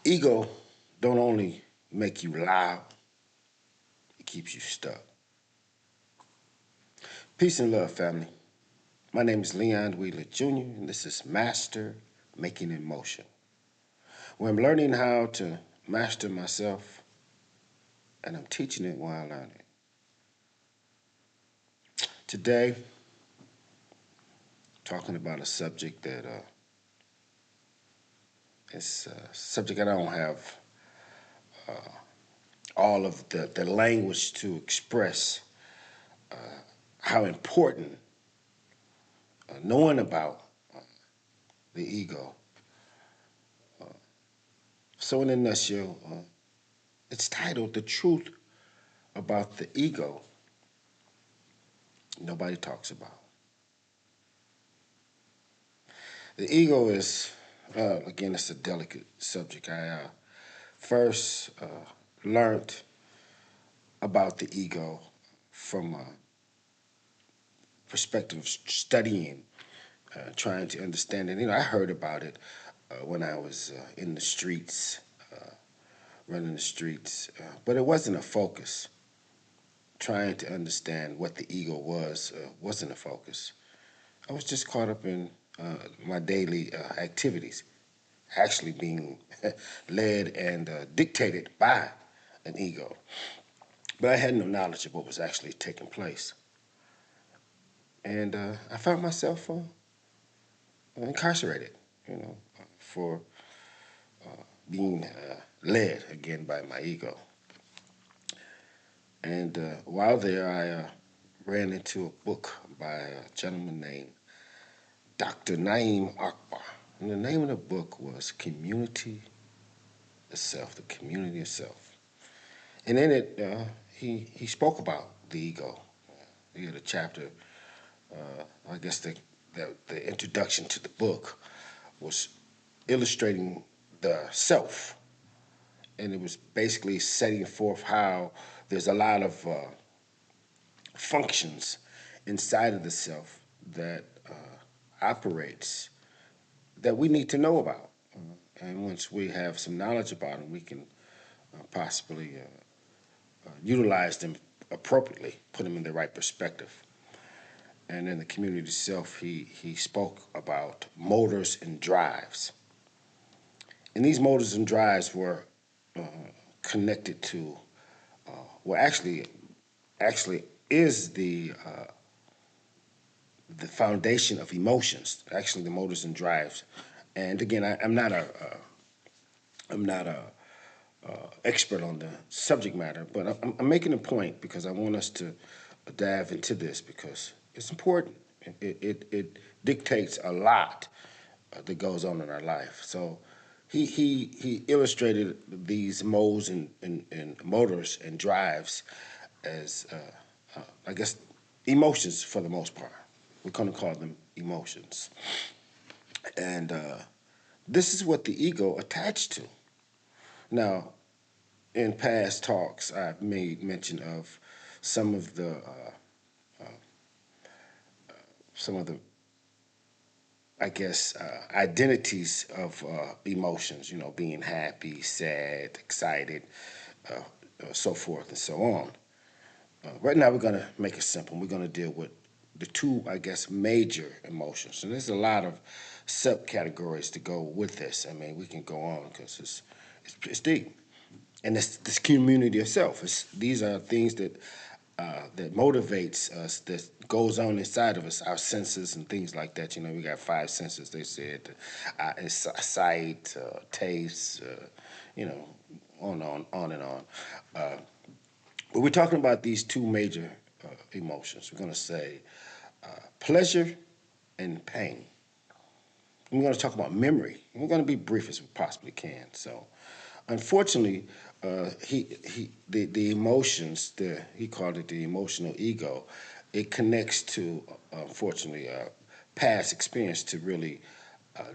Ego don't only make you loud, it keeps you stuck. Peace and love, family. My name is Leon Wheeler Jr., and this is Master Making in Motion, where I'm learning how to master myself, and I'm teaching it while learning. Today, talking about a subject that is a subject I don't have all of the language to express how important knowing about the ego. So, in a nutshell, it's titled "The Truth About the Ego Nobody Talks About." The ego is, again, it's a delicate subject. I first learned about the ego from a perspective of studying, trying to understand it. I heard about it when I was in the streets, running the streets, but it wasn't a focus. Trying to understand what the ego was wasn't a focus. I was just caught up in my daily activities, actually being led and dictated by an ego. But I had no knowledge of what was actually taking place. And I found myself incarcerated, for being led again by my ego. And while there, I ran into a book by a gentleman named Dr. Naeem Akbar. And the name of the book was Community Itself, the Community Itself. And in it, he spoke about the ego. He had a chapter, I guess the introduction to the book was illustrating the self. And it was basically setting forth how there's a lot of functions inside of the self that operates that we need to know about. And once we have some knowledge about them, we can possibly utilize them appropriately, put them in the right perspective. And in the community itself, he spoke about motors and drives. And these motors and drives were uh, connected to, well, actually is the foundation of emotions. Actually, the motors and drives. And again, I'm not a expert on the subject matter, but I'm making a point because I want us to dive into this because it's important. It dictates a lot that goes on in our life. So he illustrated these modes and motors and drives as I guess emotions for the most part. We're going to call them emotions, and this is what the ego attached to. Now, in past talks, I've made mention of some of the some of the I guess identities of emotions. Being happy, sad, excited, uh, so forth and so on. Right now, we're going to make it simple. We're going to deal with the two, I guess, major emotions. And there's a lot of subcategories to go with this. I mean, we can go on because it's deep. And this community itself. These are things that motivates us, that goes on inside of us, our senses and things like that. We got five senses. They said, it's sight, taste, on and on. Uh, but we're talking about these two major emotions. We're going to say pleasure and pain. And we're going to talk about memory. And we're going to be brief as we possibly can. So, unfortunately, the emotions, he called it the emotional ego. It connects to, unfortunately, past experience to really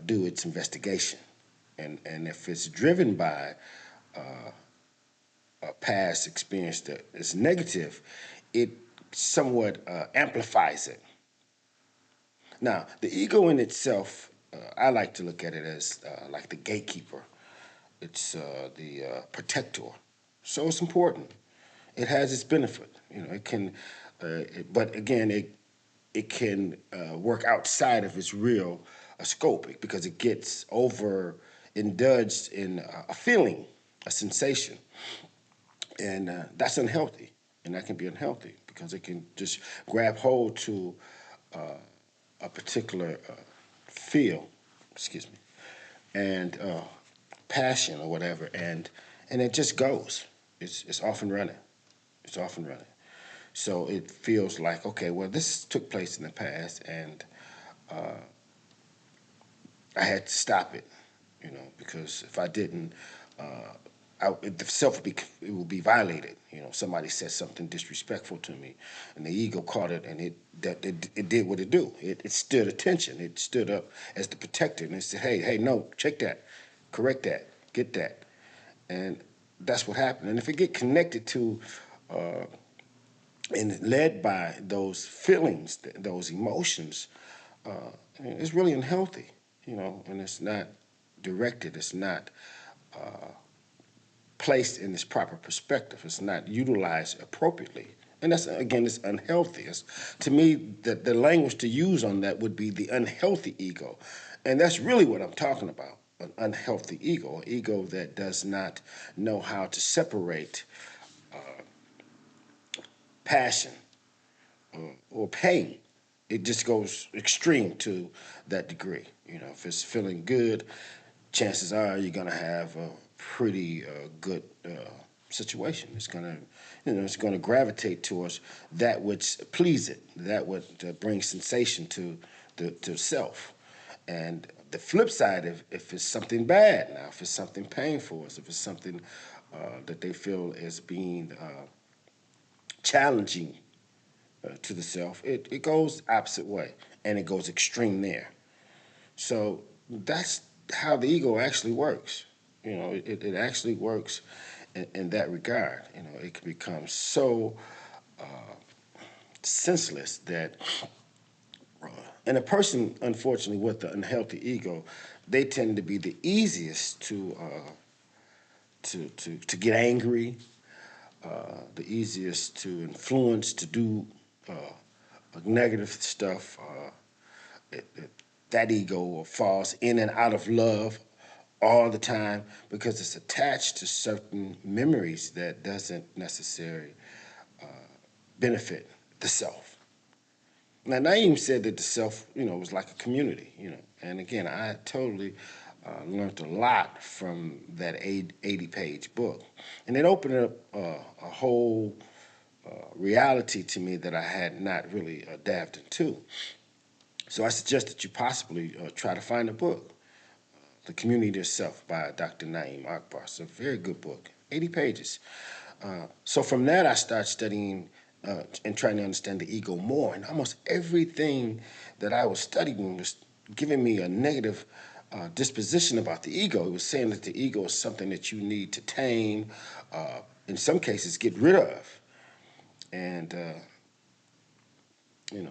do its investigation, and if it's driven by a past experience that is negative, it somewhat amplifies it. Now, the ego in itself, I like to look at it as like the gatekeeper. It's the protector. So it's important. It has its benefit. It can, but again, it can work outside of its real scope because it gets over indulged in a feeling, a sensation, and that's unhealthy, and that can be unhealthy because it can just grab hold to a particular feel, excuse me, and passion or whatever, and it just goes. It's often running. It's often running. So it feels like, okay, well, this took place in the past, and I had to stop it, because if I didn't, the self would be violated. Somebody said something disrespectful to me, and the ego caught it, and it did what it do. It stood attention. It stood up as the protector, and it said, hey, no, check that, correct that, get that, and that's what happened. And if it get connected to and led by those feelings, those emotions, it's really unhealthy, and it's not directed. It's not placed in its proper perspective. It's not utilized appropriately. And that's, again, it's unhealthy. To me, the language to use on that would be the unhealthy ego. And that's really what I'm talking about, an unhealthy ego, an ego that does not know how to separate passion or pain. It just goes extreme to that degree. If it's feeling good, chances are you're gonna have a pretty good situation. It's gonna gravitate towards that which pleases it, that what brings sensation to self. And the flip side, if it's something bad now, if it's something painful, if it's something that they feel is being challenging to the self, it goes opposite way, and it goes extreme there. So that's how the ego actually works. It actually works in that regard. It can become so senseless that, and a person, unfortunately, with the unhealthy ego, they tend to be the easiest to get angry, the easiest to influence, to do negative stuff. That ego falls in and out of love all the time because it's attached to certain memories that doesn't necessarily benefit the self. Now, Naeem said that the self, was like a community, and again, I totally learned a lot from that 80-page book, and it opened up a whole reality to me that I had not really dived into. So I suggest that you possibly try to find a book, The Community Itself by Dr. Naeem Akbar. It's a very good book, 80 pages. So from that, I started studying and trying to understand the ego more. And almost everything that I was studying was giving me a negative disposition about the ego. It was saying that the ego is something that you need to tame, in some cases, get rid of. And and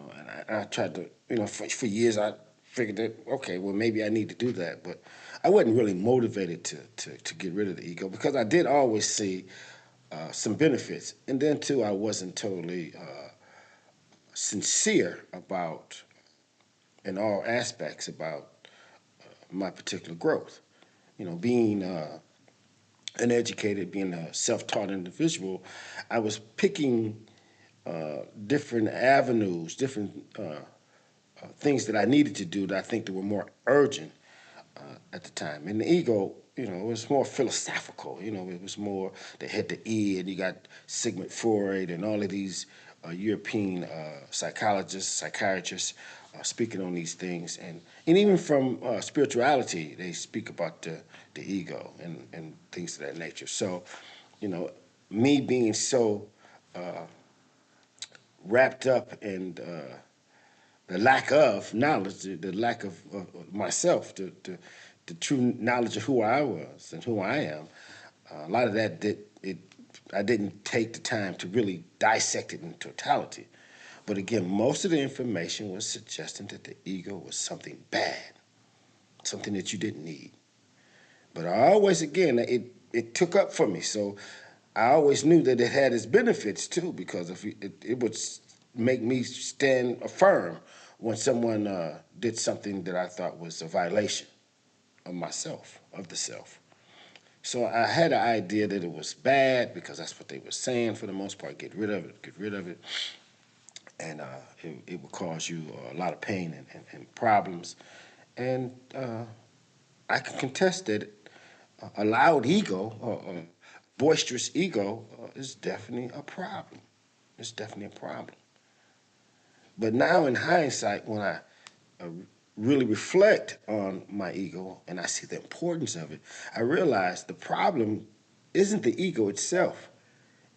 I tried to, for years I figured that, okay, well, maybe I need to do that. But I wasn't really motivated to get rid of the ego because I did always see some benefits. And then, too, I wasn't totally sincere about, in all aspects, about my particular growth. Being uneducated, being a self-taught individual, I was picking different avenues, different things that I needed to do that I think that were more urgent at the time. And the ego, it was more philosophical. It was more that had the E, and you got Sigmund Freud and all of these European psychologists, psychiatrists speaking on these things. And even from spirituality, they speak about the ego and things of that nature. So, me being so wrapped up in the lack of knowledge, the lack of myself, the true knowledge of who I was and who I am. A lot of that I didn't take the time to really dissect it in totality. But again, most of the information was suggesting that the ego was something bad, something that you didn't need. But I always, again, it took up for me. So I always knew that it had its benefits too, because if it would make me stand firm when someone did something that I thought was a violation of myself, of the self. So I had an idea that it was bad because that's what they were saying for the most part. Get rid of it, get rid of it, and it would cause you a lot of pain and problems. And I can contest that a loud ego, a boisterous ego, is definitely a problem. It's definitely a problem. But now, in hindsight, when I uh, really reflect on my ego and I see the importance of it, I realize the problem isn't the ego itself.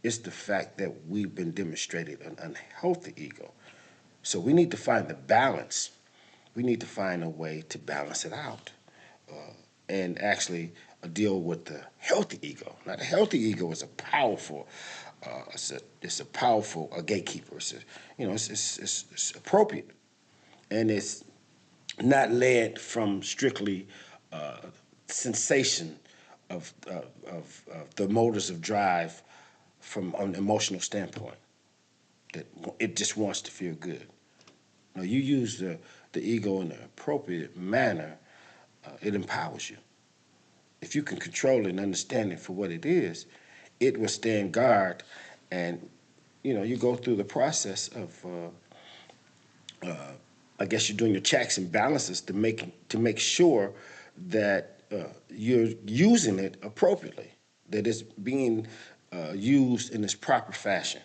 It's the fact that we've been demonstrated an unhealthy ego. So we need to find the balance. We need to find a way to balance it out and actually deal with the healthy ego. Now, the healthy ego is a powerful, it's a powerful gatekeeper. It's appropriate, and it's not led from strictly uh, sensation of the motors of drive from an emotional standpoint. That it just wants to feel good. No, you use the ego in an appropriate manner, it empowers you. If you can control it and understand it for what it is, it will stand guard, and you go through the process of I guess you're doing your checks and balances to make sure that you're using it appropriately, that it's being used in its proper fashion.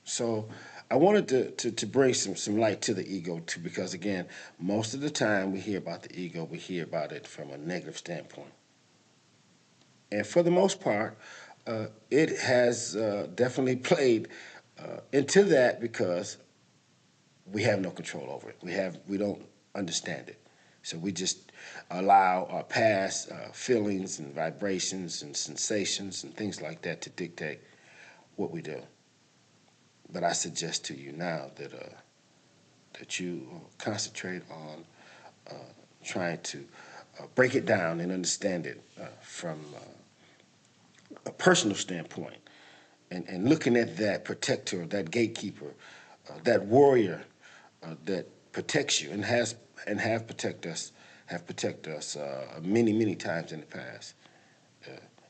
So I wanted to bring some light to the ego too, because again, most of the time we hear about the ego, we hear about it from a negative standpoint. And for the most part, it has definitely played into that because we have no control over it. We don't understand it, so we just allow our past feelings and vibrations and sensations and things like that to dictate what we do. But I suggest to you now that you concentrate on trying to break it down and understand it from a personal standpoint, and looking at that protector, that gatekeeper, that warrior that protects you and have protected us many times in the past.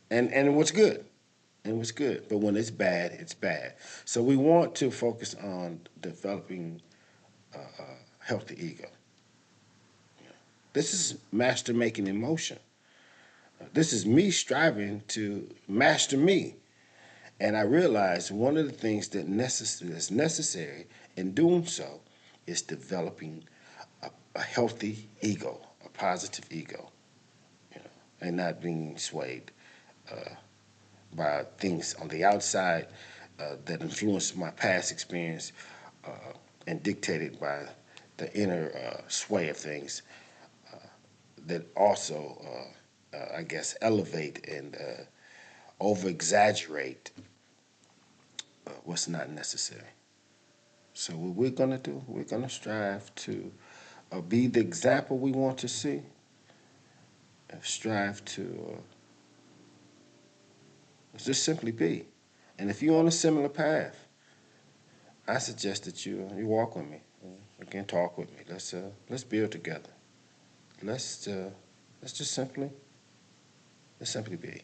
And what's good, and what's good. But when it's bad, it's bad. So we want to focus on developing healthy ego. This is master making emotion. This is me striving to master me. And I realized one of the things that's necessary in doing so is developing a healthy ego, a positive ego, and not being swayed by things on the outside that influenced my past experience and dictated by the inner sway of things that also, I guess, elevate and over exaggerate what's not necessary. So what we're gonna do, we're gonna strive to be the example we want to see. Strive to just simply be. And if you're on a similar path, I suggest that you walk with me. You can talk with me. Let's build together. Let's uh, let's just simply be.